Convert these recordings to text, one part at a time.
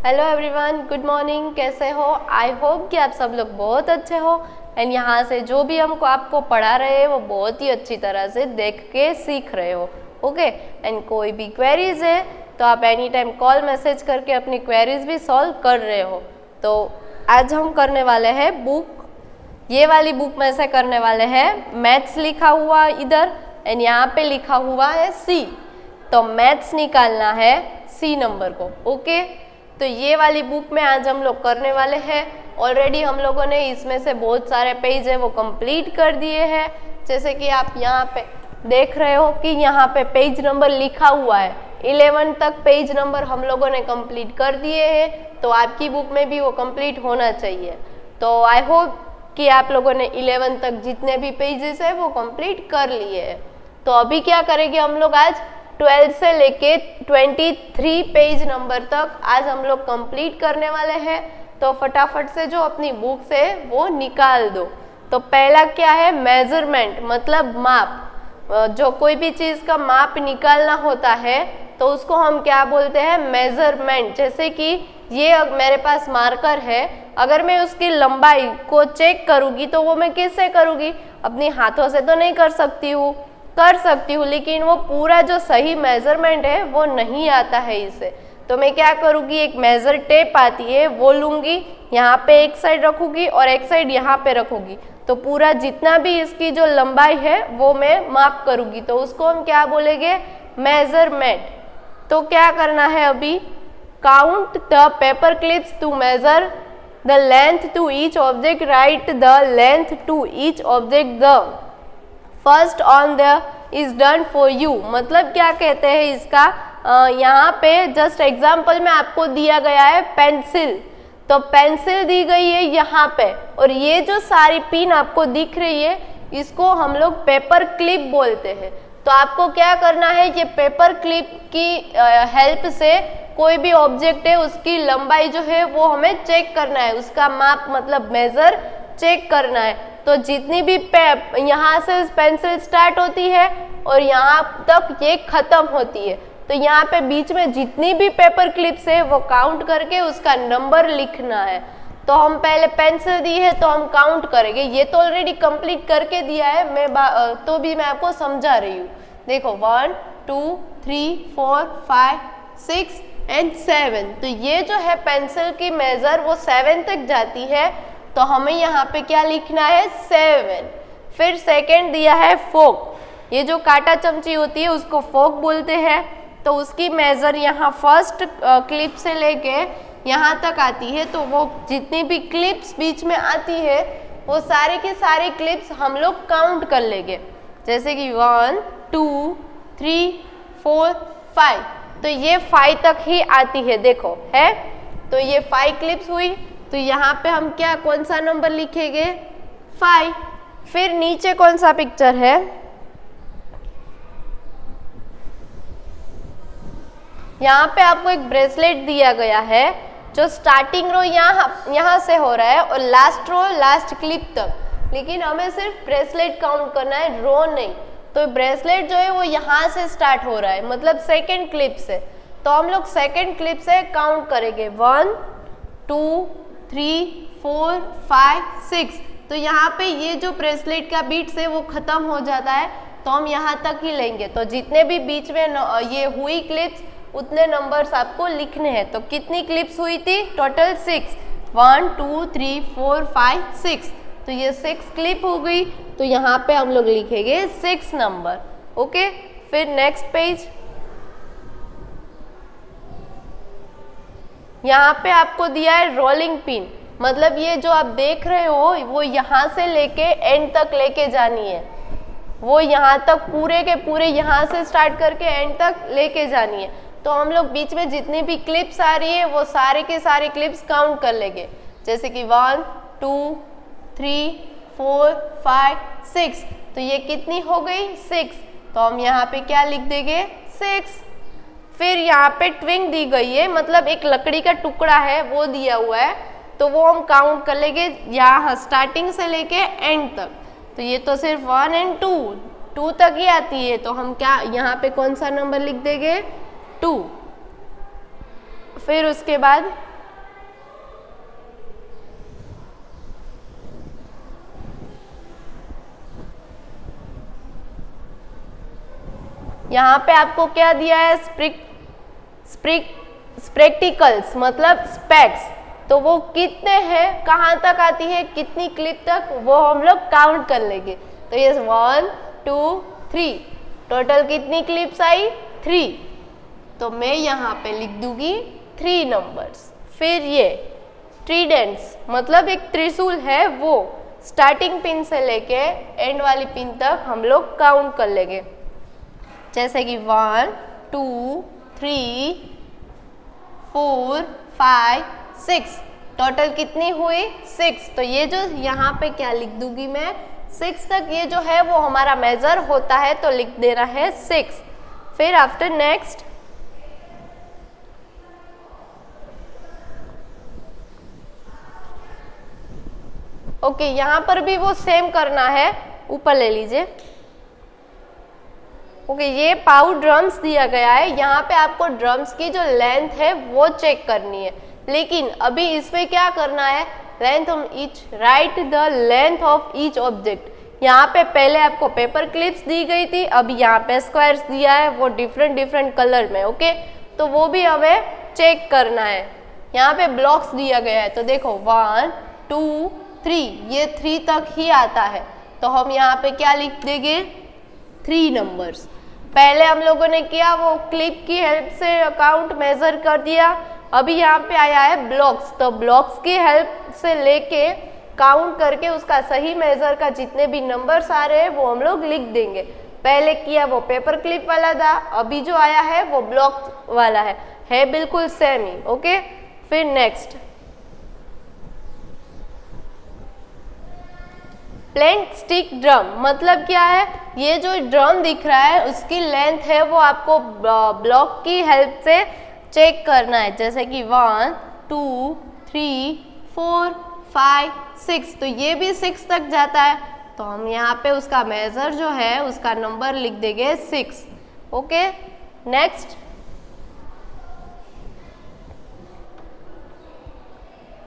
Hello everyone, good morning. कैसे हो? I hope कि आप सब लोग बहुत अच्छे हो एंड यहाँ से जो भी हमको आपको पढ़ा रहे हैं वो बहुत ही अच्छी तरह से देख के सीख रहे हो। ओके एंड कोई भी क्वेरीज है तो आप एनी टाइम कॉल मैसेज करके अपनी क्वेरीज भी सॉल्व कर रहे हो। तो आज हम करने वाले हैं बुक, ये वाली बुक में से करने वाले हैं मैथ्स लिखा हुआ इधर एंड यहाँ पे लिखा हुआ है सी। तो मैथ्स निकालना है सी नंबर को। ओके तो ये वाली बुक में आज हम लोग करने वाले हैं। ऑलरेडी हम लोगों ने इसमें से बहुत सारे पेज है वो कंप्लीट कर दिए हैं। जैसे कि आप यहाँ पे देख रहे हो कि यहाँ पे पेज नंबर लिखा हुआ है 11 तक पेज नंबर हम लोगों ने कंप्लीट कर दिए हैं। तो आपकी बुक में भी वो कंप्लीट होना चाहिए। तो आई होप कि आप लोगों ने 11 तक जितने भी पेजेस है वो कंप्लीट कर लिए हैं। तो अभी क्या करेंगे हम लोग, आज 12 से लेके 23 पेज नंबर तक आज हम लोग कंप्लीट करने वाले हैं। तो फटाफट से जो अपनी बुक से वो निकाल दो। तो पहला क्या है, मेजरमेंट मतलब माप। जो कोई भी चीज़ का माप निकालना होता है तो उसको हम क्या बोलते हैं, मेजरमेंट। जैसे कि ये मेरे पास मार्कर है, अगर मैं उसकी लंबाई को चेक करूँगी तो वो मैं किससे करूँगी, अपनी हाथों से तो नहीं कर सकती हूँ, कर सकती हूँ लेकिन वो पूरा जो सही मेजरमेंट है वो नहीं आता है इससे। तो मैं क्या करूँगी, एक मेजर टेप आती है वो लूँगी, यहाँ पे एक साइड रखूँगी और एक साइड यहाँ पे रखूँगी। तो पूरा जितना भी इसकी जो लंबाई है वो मैं माप करूँगी। तो उसको हम क्या बोलेंगे, मेजरमेंट। तो क्या करना है अभी, count the paper clips to measure the length to each object, write the length to each object, the first on the is done for you. मतलब क्या कहते हैं इसका, यहाँ पे जस्ट एग्जाम्पल में आपको दिया गया है पेंसिल। तो पेंसिल दी गई है यहाँ पे और ये जो सारी पिन आपको दिख रही है इसको हम लोग पेपर क्लिप बोलते हैं। तो आपको क्या करना है, ये पेपर क्लिप की हेल्प से कोई भी ऑब्जेक्ट है उसकी लंबाई जो है वो हमें चेक करना है, उसका माप मतलब मेजर चेक करना है। तो जितनी भी यहाँ से पेंसिल स्टार्ट होती है और यहाँ तक ये खत्म होती है, तो यहाँ पे बीच में जितनी भी पेपर क्लिप्स है वो काउंट करके उसका नंबर लिखना है। तो हम पहले पेंसिल दी है तो हम काउंट करेंगे, ये तो ऑलरेडी कंप्लीट करके दिया है मैं तो भी मैं आपको समझा रही हूँ। देखो 1 2 3 4 5 6 एंड 7। तो ये जो है पेंसिल की मेजर वो 7 तक जाती है। तो हमें यहाँ पे क्या लिखना है, 7। फिर सेकंड दिया है फोक, ये जो कांटा चमची होती है उसको फोक बोलते हैं। तो उसकी मेजर यहाँ फर्स्ट क्लिप से लेके यहाँ तक आती है। तो वो जितनी भी क्लिप्स बीच में आती है वो सारे के सारे क्लिप्स हम लोग काउंट कर लेंगे। जैसे कि 1 2 3 4 5, तो ये 5 तक ही आती है, देखो है। तो ये 5 क्लिप्स हुई। तो यहाँ पे हम क्या कौन सा नंबर लिखेंगे, 5। फिर नीचे कौन सा पिक्चर है, यहाँ पे आपको एक ब्रेसलेट दिया गया है जो स्टार्टिंग रो यहाँ से हो रहा है और लास्ट रो लास्ट क्लिप तक। लेकिन हमें सिर्फ ब्रेसलेट काउंट करना है, रो नहीं। तो ब्रेसलेट जो है वो यहाँ से स्टार्ट हो रहा है मतलब सेकेंड क्लिप से। तो हम लोग सेकेंड क्लिप से काउंट करेंगे 1 2 3 4 5 6। तो यहाँ पे ये जो ब्रेसलेट का बीट्स है वो खत्म हो जाता है तो हम यहाँ तक ही लेंगे। तो जितने भी बीच में ये हुई क्लिप्स उतने नंबर्स आपको लिखने हैं। तो कितनी क्लिप्स हुई थी, टोटल 6, 1 2 3 4 5 6। तो ये 6 क्लिप हो गई। तो यहाँ पे हम लोग लिखेंगे 6 नंबर। ओके फिर नेक्स्ट पेज, यहाँ पे आपको दिया है रोलिंग पिन। मतलब ये जो आप देख रहे हो वो यहाँ से लेके एंड तक लेके जानी है, वो यहाँ तक पूरे के पूरे यहाँ से स्टार्ट करके एंड तक लेके जानी है। तो हम लोग बीच में जितनी भी क्लिप्स आ रही है वो सारे के सारे क्लिप्स काउंट कर लेंगे। जैसे कि 1 2 3 4 5 6। तो ये कितनी हो गई, 6। तो हम यहाँ पे क्या लिख देंगे, 6। फिर यहाँ पे ट्विंग दी गई है, मतलब एक लकड़ी का टुकड़ा है वो दिया हुआ है। तो वो हम काउंट कर लेंगे यहाँ स्टार्टिंग से लेके एंड तक। तो ये तो सिर्फ 1 एंड 2 तक ही आती है। तो हम क्या यहाँ पे कौन सा नंबर लिख देंगे, 2। फिर उसके बाद यहाँ पे आपको क्या दिया है, स्पेक्टिकल्स मतलब स्पेक्स, तो वो कितने हैं, कहाँ तक आती है, कितनी क्लिप तक, वो हम लोग काउंट कर लेंगे। तो ये 1 2 3 टोटल कितनी क्लिप्स आई, 3। तो मैं यहाँ पे लिख दूंगी 3 नंबर्स। फिर ये ट्रीडेंट्स मतलब एक त्रिशूल है, वो स्टार्टिंग पिन से लेके एंड वाली पिन तक हम लोग काउंट कर लेंगे, जैसे कि 1 2 3 4 5 6 टोटल कितनी हुई, 6। तो ये जो यहाँ पे क्या लिख दूंगी मैं, 6 तक ये जो है वो हमारा मेजर होता है, तो लिख देना है 6। फिर आफ्टर नेक्स्ट ओके, यहाँ पर भी वो सेम करना है, ऊपर ले लीजिए। ओके, ये पाउ ड्रम्स दिया गया है, यहाँ पे आपको ड्रम्स की जो लेंथ है वो चेक करनी है, लेकिन अभी इसमें क्या करना है, length of each, right the length of each object. यहाँ पे पहले आपको पेपर क्लिप्स दी गई थी, अभी यहाँ पे स्क्वायर्स दिया है, वो डिफरेंट कलर में। ओके, तो वो भी हमें चेक करना है। यहाँ पे ब्लॉक्स दिया गया है, तो देखो 1 2 3, ये 3 तक ही आता है, तो हम यहाँ पे क्या लिख देंगे, 3 नंबर्स। पहले हम लोगों ने किया वो क्लिप की हेल्प से अकाउंट मेजर कर दिया, अभी यहाँ पे आया है ब्लॉक्स, तो ब्लॉक्स की हेल्प से लेके काउंट करके उसका सही मेजर का जितने भी नंबर्स आ रहे हैं वो हम लोग लिख देंगे। पहले किया वो पेपर क्लिप वाला था, अभी जो आया है वो ब्लॉक वाला है बिल्कुल सेम ही। ओके, फिर नेक्स्ट प्लेन स्टिक ड्रम मतलब क्या है, ये जो ड्रम दिख रहा है उसकी लेंथ है वो आपको ब्लॉक की हेल्प से चेक करना है, जैसे कि 1 2 3 4 5 6, तो ये भी 6 तक जाता है, तो हम यहाँ पे उसका मेजर जो है उसका नंबर लिख देंगे 6। ओके, नेक्स्ट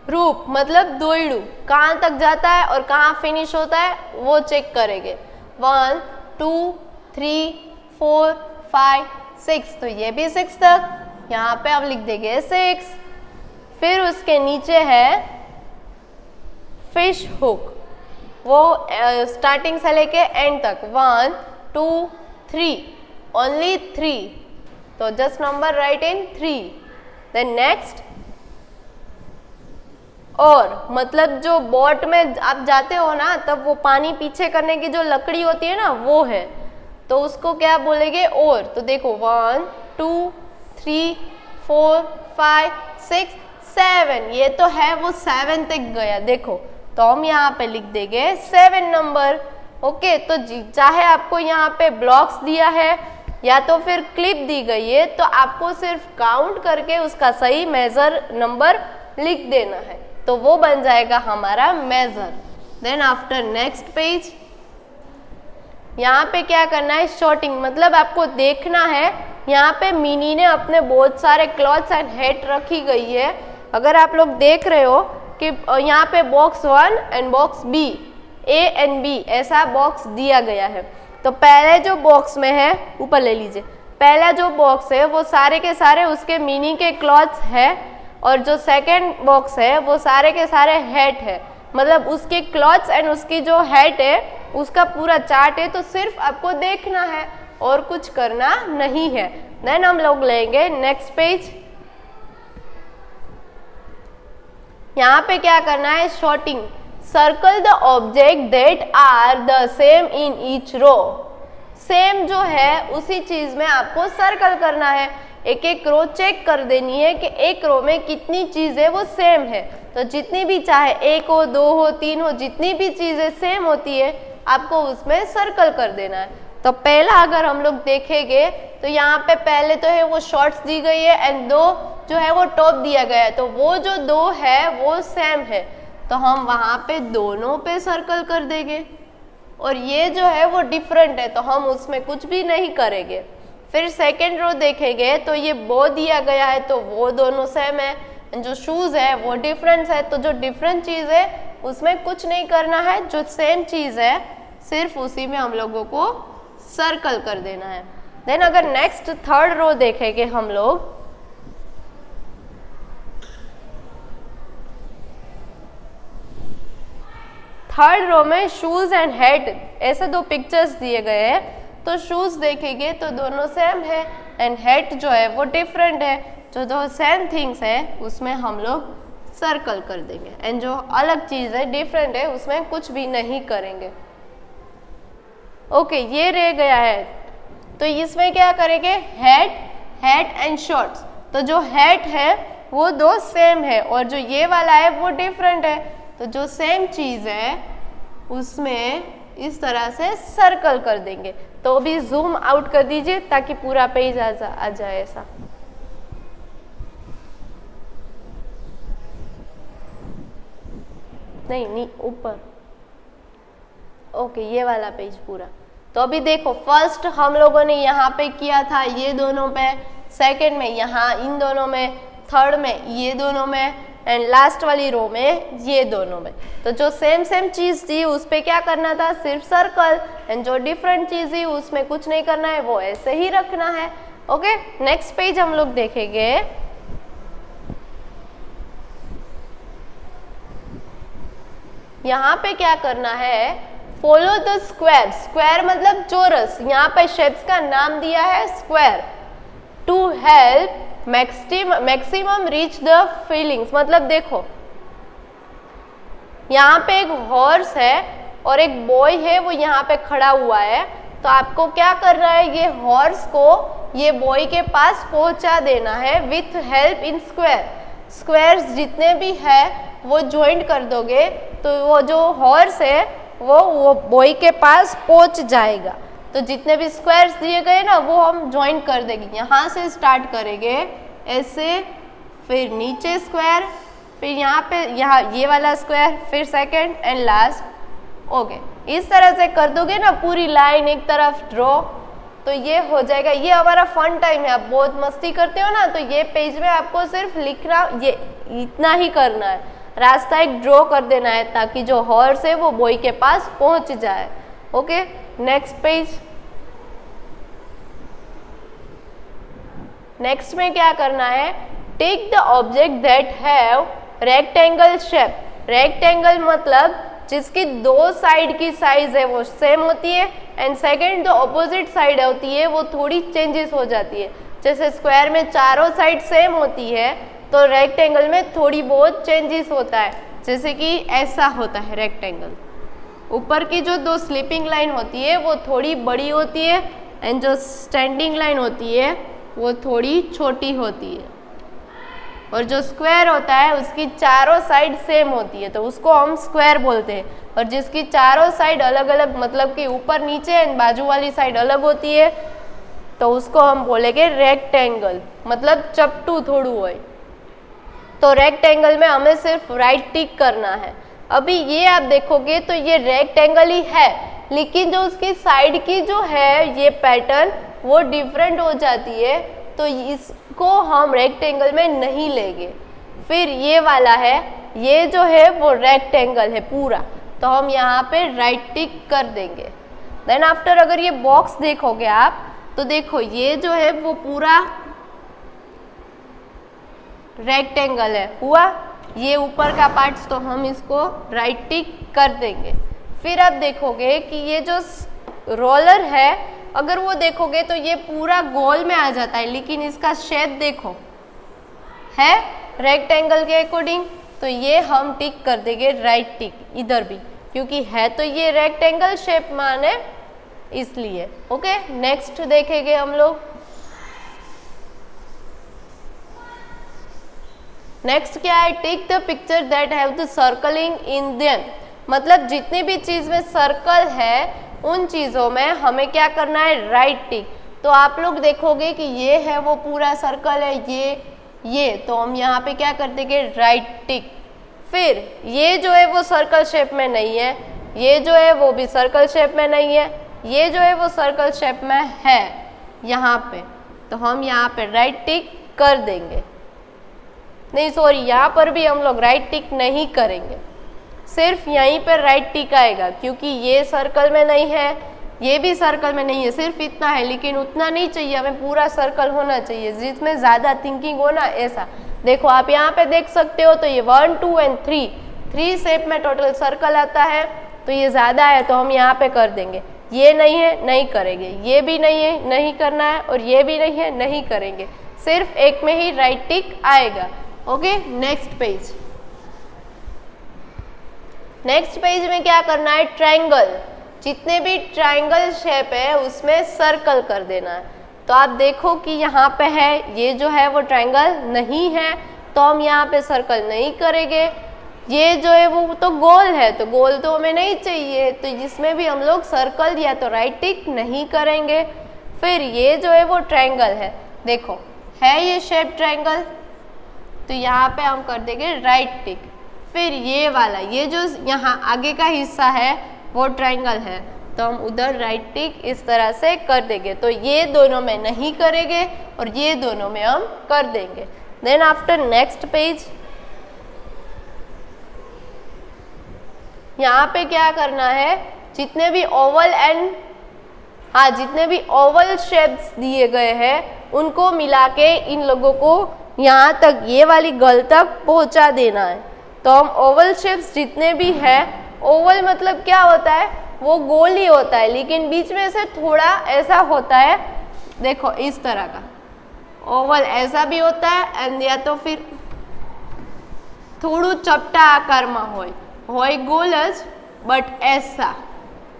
रूप मतलब दोइडू, कहाँ तक जाता है और कहाँ फिनिश होता है वो चेक करेंगे। 1 2 3 4 5 6, तो ये भी 6 तक, यहाँ पे अब लिख देंगे 6। फिर उसके नीचे है फिश हुक, वो स्टार्टिंग से लेके एंड तक 1 2 3, ओनली 3, तो जस्ट नंबर राइट इन 3। देन नेक्स्ट और मतलब जो बोट में आप जाते हो ना, तब वो पानी पीछे करने की जो लकड़ी होती है ना वो है, तो उसको क्या बोलेंगे, और। तो देखो 1 2 3 4 5 6 7, ये तो है वो 7 तक गया, देखो, तो हम यहाँ पे लिख देंगे 7 नंबर। ओके, तो चाहे आपको यहाँ पे ब्लॉक्स दिया है या तो फिर क्लिप दी गई है, तो आपको सिर्फ काउंट करके उसका सही मेजर नंबर लिख देना है, तो वो बन जाएगा हमारा measure. Then after next page, यहाँ पे क्या करना है, शॉर्टिंग मतलब आपको देखना है, यहाँ पे मिनी ने अपने बहुत सारे क्लॉथ्स एंड हैट रखी गई है। अगर आप लोग देख रहे हो कि यहाँ पे box 1 and box B, A and B ऐसा बॉक्स दिया गया है, तो पहले जो बॉक्स में है, ऊपर ले लीजिए, पहला जो बॉक्स है वो सारे के सारे उसके मिनी के क्लॉथ्स है, और जो सेकंड बॉक्स है वो सारे के सारे हैट है, मतलब उसके क्लॉथ्स एंड उसकी जो हैट है उसका पूरा चार्ट है, तो सिर्फ आपको देखना है और कुछ करना नहीं है। देन हम लोग लेंगे नेक्स्ट पेज, यहाँ पे क्या करना है, sorting, circle the object that are the same in each row, same जो है उसी चीज में आपको सर्कल करना है, एक एक रो चेक कर देनी है कि एक रो में कितनी चीजें वो सेम है, तो जितनी भी चाहे 1 हो 2 हो 3 हो, जितनी भी चीजें सेम होती है आपको उसमें सर्कल कर देना है। तो पहला अगर हम लोग देखेंगे तो यहाँ पे पहले तो है वो शॉर्ट्स दी गई है एंड 2 जो है वो टॉप दिया गया है, तो वो जो 2 है वो सेम है, तो हम वहाँ पे दोनों पे सर्कल कर देंगे, और ये जो है वो डिफरेंट है तो हम उसमें कुछ भी नहीं करेंगे। फिर सेकेंड रो देखेंगे तो ये बो दिया गया है, तो वो दोनों सेम है, जो शूज है वो डिफरेंस है, तो जो डिफरेंट चीज है उसमें कुछ नहीं करना है, जो सेम चीज है सिर्फ उसी में हम लोगों को सर्कल कर देना है। देन अगर नेक्स्ट थर्ड रो देखेंगे हम लोग, थर्ड रो में शूज एंड हेड ऐसे दो पिक्चर्स दिए गए हैं। तो शूज देखेंगे तो दोनों सेम है एंड हेड जो है वो डिफरेंट है। जो दो सेम थिंग्स है उसमें हम लोग सर्कल कर देंगे एंड जो अलग चीज है डिफरेंट है उसमें कुछ भी नहीं करेंगे। ओके, ये रह गया है। तो इसमें क्या करेंगे, हेड, हेड एंड शॉर्ट्स। तो जो हेड है वो दो सेम है और जो ये वाला है वो डिफरेंट है। तो जो सेम चीज है उसमें इस तरह से सर्कल कर देंगे। तो अभी जूम आउट कर दीजिए ताकि पूरा पेज आ जाए ऐसा। नहीं ऊपर। ओके, ये वाला पेज पूरा। तो अभी देखो, फर्स्ट हम लोगों ने यहाँ पे किया था ये दोनों पे, सेकंड में यहाँ इन दोनों में, थर्ड में ये दोनों में एंड लास्ट वाली रो में ये दोनों में। तो जो सेम चीज थी उस पे क्या करना था, सिर्फ सर्कल, एंड जो डिफरेंट चीज थी उसमें कुछ नहीं करना है, वो ऐसे ही रखना है। ओके, नेक्स्ट पेज हम लोग देखेंगे। यहाँ पे क्या करना है, फॉलो द स्क्वायर। स्क्वायर मतलब चौरस, यहाँ पे शेप्स का नाम दिया है square. To help maximum reach the feelings. मतलब देखो, यहाँ पे एक हॉर्स है और एक बॉय है वो यहाँ पे खड़ा हुआ है। तो आपको क्या करना है, ये हॉर्स को ये बॉय के पास पहुंचा देना है with help in square. Squares जितने भी है वो ज्वाइंट कर दोगे तो वो जो हॉर्स है वो बॉय के पास पहुंच जाएगा। तो जितने भी स्क्वायर्स दिए गए ना वो हम ज्वाइन कर देंगे। यहाँ से स्टार्ट करेंगे ऐसे, फिर नीचे स्क्वायर, फिर यहाँ पे ये वाला स्क्वायर, फिर सेकंड एंड लास्ट। ओके, इस तरह से कर दोगे ना पूरी लाइन एक तरफ ड्रॉ, तो ये हो जाएगा। ये हमारा फन टाइम है, आप बहुत मस्ती करते हो ना, तो ये पेज में आपको सिर्फ लिखना, ये इतना ही करना है, रास्ता एक ड्रॉ कर देना है ताकि जो हॉर्स है वो बॉय के पास पहुंच जाए। Okay, next page. नेक्स्ट में क्या करना है, take the object that have rectangle shape. Rectangle मतलब जिसकी दो साइड की साइज है वो सेम होती है एंड सेकंड जो ऑपोजिट साइड होती है वो थोड़ी चेंजेस हो जाती है। जैसे स्क्वायर में चारों साइड सेम होती है तो रेक्टेंगल में थोड़ी बहुत चेंजेस होता है। जैसे कि ऐसा होता है रेक्टेंगल, ऊपर की जो दो स्लीपिंग लाइन होती है वो थोड़ी बड़ी होती है एंड जो स्टैंडिंग लाइन होती है वो थोड़ी छोटी होती है। और जो स्क्वायर होता है उसकी चारों साइड सेम होती है तो उसको हम स्क्वायर बोलते हैं। और जिसकी चारों साइड अलग अलग, मतलब कि ऊपर नीचे एंड बाजू वाली साइड अलग होती है, तो उसको हम बोलेंगे रेक्टेंगल, मतलब चपटू थोड़ू है। तो रेक्टेंगल में हमें सिर्फ राइट टिक करना है। अभी ये आप देखोगे तो ये रेक्टेंगल ही है, लेकिन जो उसकी साइड की जो है ये पैटर्न वो डिफरेंट हो जाती है, तो इसको हम रेक्टेंगल में नहीं लेंगे। फिर ये वाला है, ये जो है वो रेक्टेंगल है पूरा, तो हम यहाँ पे राइट टिक कर देंगे। देन आफ्टर अगर ये बॉक्स देखोगे आप तो देखो ये जो है वो पूरा रेक्टेंगल है हुआ। ये ऊपर का पार्ट्स तो हम इसको राइट टिक कर देंगे। फिर आप देखोगे कि ये जो रोलर है अगर वो देखोगे तो ये पूरा गोल में आ जाता है, लेकिन इसका शेप देखो है रेक्टेंगल के अकॉर्डिंग, तो ये हम टिक कर देंगे राइट टिक इधर भी, क्योंकि है तो ये रेक्टेंगल शेप माने इसलिए। ओके, नेक्स्ट देखेंगे हम लोग। नेक्स्ट क्या है, take the picture that have the circling in them. मतलब जितनी भी चीज में सर्कल है उन चीजों में हमें क्या करना है, राइट टिक। तो आप लोग देखोगे कि ये है वो पूरा सर्कल है, ये तो हम यहाँ पे क्या कर देंगे, राइट टिक। फिर ये जो है वो सर्कल शेप में नहीं है, ये जो है वो भी सर्कल शेप में नहीं है, ये जो है वो सर्कल शेप में है यहाँ पे, तो हम यहाँ पे राइट टिक कर देंगे। नहीं सॉरी, यहाँ पर भी हम लोग राइट टिक नहीं करेंगे, सिर्फ यहीं पर राइट टिक आएगा, क्योंकि ये सर्कल में नहीं है, ये भी सर्कल में नहीं है, सिर्फ इतना है, लेकिन उतना नहीं चाहिए, हमें पूरा सर्कल होना चाहिए जिसमें ज़्यादा थिंकिंग हो ना, ऐसा। देखो आप यहाँ पे देख सकते हो, तो ये 1 2 एंड 3 शेप में टोटल सर्कल आता है, तो ये ज़्यादा है तो हम यहाँ पे कर देंगे। ये नहीं है, नहीं करेंगे, ये भी नहीं है, नहीं करना है, और ये भी नहीं है, नहीं करेंगे, सिर्फ एक में ही राइट टिक आएगा। Okay, next page. Next page में क्या करना है, ट्रायंगल, जितने भी ट्रायंगल शेप है उसमें सर्कल कर देना है। तो आप देखो कि यहाँ पे है, ये जो है वो ट्रायंगल नहीं है, तो हम यहाँ पे सर्कल नहीं करेंगे। ये जो है वो तो गोल है, तो गोल तो हमें नहीं चाहिए, तो जिसमें भी हम लोग सर्कल या तो राइट टिक नहीं करेंगे। फिर ये जो है वो ट्रायंगल है, देखो है ये शेप ट्रायंगल, तो यहाँ पे हम कर देंगे राइट टिक। फिर ये वाला, ये जो यहाँ आगे का हिस्सा है वो ट्रायंगल है, तो हम उधर राइट टिक इस तरह से कर देंगे। तो ये दोनों में नहीं करेंगे और ये दोनों में हम कर देंगे। देन आफ्टर नेक्स्ट पेज, यहाँ पे क्या करना है, जितने भी ओवल एंड जितने भी ओवल शेप्स दिए गए हैं उनको मिला के इन लोगों को यहाँ तक, ये वाली गल तक पहुँचा देना है। तो हम ओवल शेप्स जितने भी है, ओवल मतलब क्या होता है, वो गोल ही होता है, लेकिन बीच में से थोड़ा ऐसा होता है, देखो इस तरह का ओवल ऐसा भी होता है, एंड या तो फिर थोड़ू चपटा आकार में હોય गोल ज, बट ऐसा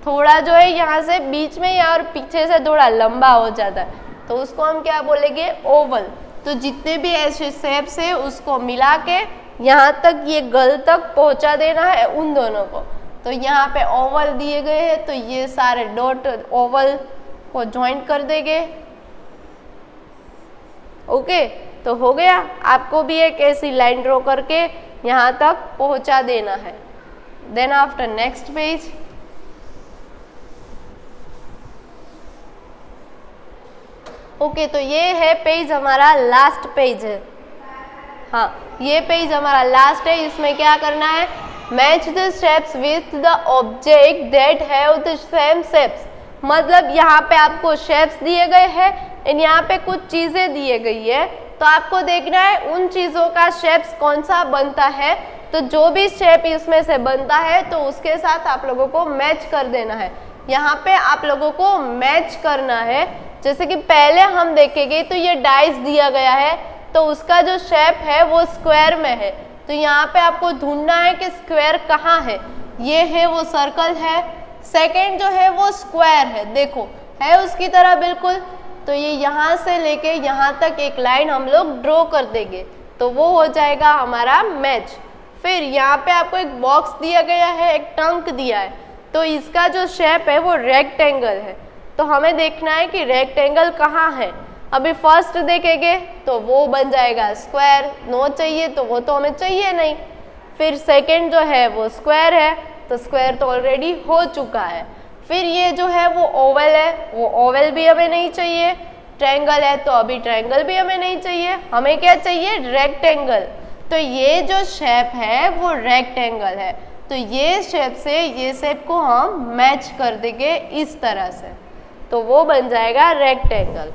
थोड़ा जो है यहाँ से बीच में या और पीछे से थोड़ा लंबा हो जाता है, तो उसको हम क्या बोलेंगे, ओवल। तो जितने भी ऐसे शेप्स है उसको मिला के यहाँ तक, ये गल तक पहुँचा देना है उन दोनों को। तो यहाँ पे ओवल दिए गए हैं, तो ये सारे डॉट ओवल को ज्वाइन कर देंगे। ओके, तो हो गया। आपको भी एक ऐसी लाइन ड्रॉ करके यहाँ तक पहुँचा देना है। Then after next page, okay, तो ये है पेज हमारा लास्ट पेज है। हाँ, ये पेज हमारा लास्ट है। इसमें क्या करना है, match the shapes with the object that have the same shapes. मतलब यहाँ पे आपको शेप्स दिए गए हैं एंड यहाँ पे कुछ चीजें दिए गई है, तो आपको देखना है उन चीजों का शेप्स कौन सा बनता है। तो जो भी शेप इसमें से बनता है तो उसके साथ आप लोगों को मैच कर देना है। यहाँ पे आप लोगों को मैच करना है। जैसे कि पहले हम देखेंगे तो ये डाइस दिया गया है, तो उसका जो शेप है वो स्क्वायर में है, तो यहाँ पे आपको ढूंढना है कि स्क्वायर कहाँ है। ये है वो सर्कल है, सेकंड जो है वो स्क्वायर है, देखो है उसकी तरह बिल्कुल। तो ये यहाँ से लेके यहाँ तक एक लाइन हम लोग ड्रॉ कर देंगे, तो वो हो जाएगा हमारा मैच। फिर यहाँ पे आपको एक बॉक्स दिया गया है, एक टंक दिया है, तो इसका जो शेप है वो रेक्टेंगल है, तो हमें देखना है कि रेक्टेंगल कहाँ है। अभी फर्स्ट देखेंगे तो वो बन जाएगा स्क्वायर, नो चाहिए तो वो तो हमें चाहिए नहीं। फिर सेकंड जो है वो स्क्वायर है, तो स्क्वायर तो ऑलरेडी हो चुका है। फिर ये जो है वो ओवल है, वो ओवल भी हमें नहीं चाहिए। ट्रायंगल है तो अभी ट्रायंगल भी हमें नहीं चाहिए, हमें क्या चाहिए, रेक्टेंगल। तो ये जो शेप है वो रेक्टेंगल है, तो ये शेप से ये शेप को हम मैच कर देंगे इस तरह से, तो वो बन जाएगा रेक्टेंगल।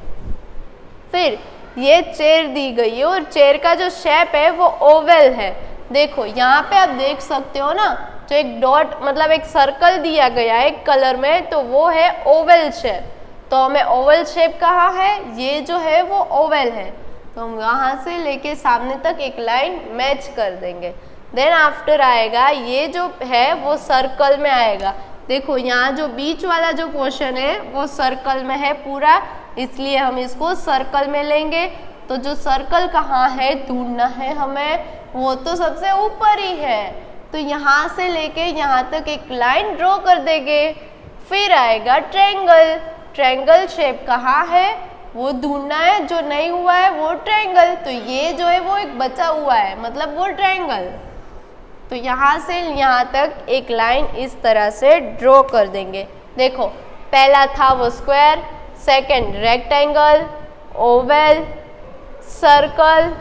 फिर ये चेयर दी गई है और चेयर का जो शेप है वो ओवल है। देखो यहाँ पे आप देख सकते हो ना, जो एक डॉट मतलब एक सर्कल दिया गया है एक कलर में, तो वो है ओवल शेप। तो हमें ओवल शेप कहाँ है, ये जो है वो ओवल है, तो हम वहाँ से लेके सामने तक एक लाइन मैच कर देंगे। देन आफ्टर आएगा ये जो है वो सर्कल में आएगा। देखो यहाँ जो बीच वाला जो पोर्शन है वो सर्कल में है पूरा, इसलिए हम इसको सर्कल में लेंगे। तो जो सर्कल कहाँ है ढूंढना है हमें, वो तो सबसे ऊपर ही है, तो यहाँ से लेके यहाँ तक एक लाइन ड्रॉ कर देंगे। फिर आएगा ट्रायंगल। ट्रायंगल शेप कहाँ है वो ढूंढना है, जो नहीं हुआ है वो ट्रायंगल। तो ये जो है वो एक बचा हुआ है, मतलब वो ट्रायंगल। तो यहाँ से यहाँ तक एक लाइन इस तरह से ड्रॉ कर देंगे। देखो पहला था वो square, second rectangle, Oval, circle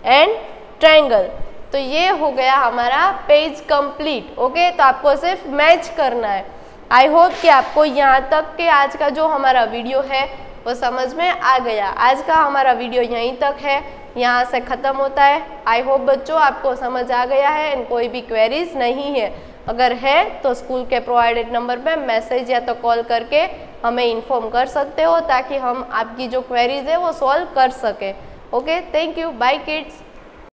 and triangle. तो ये हो गया हमारा पेज कंप्लीट। ओके, तो आपको सिर्फ मैच करना है। आई होप कि आपको यहाँ तक के आज का जो हमारा वीडियो है वो समझ में आ गया। आज का हमारा वीडियो यहीं तक है, यहाँ से ख़त्म होता है। आई होप बच्चों आपको समझ आ गया है एंड कोई भी क्वेरीज नहीं है। अगर है तो स्कूल के प्रोवाइडेड नंबर पे मैसेज या तो कॉल करके हमें इन्फॉर्म कर सकते हो ताकि हम आपकी जो क्वेरीज है वो सॉल्व कर सकें। Okay, thank you, bye kids.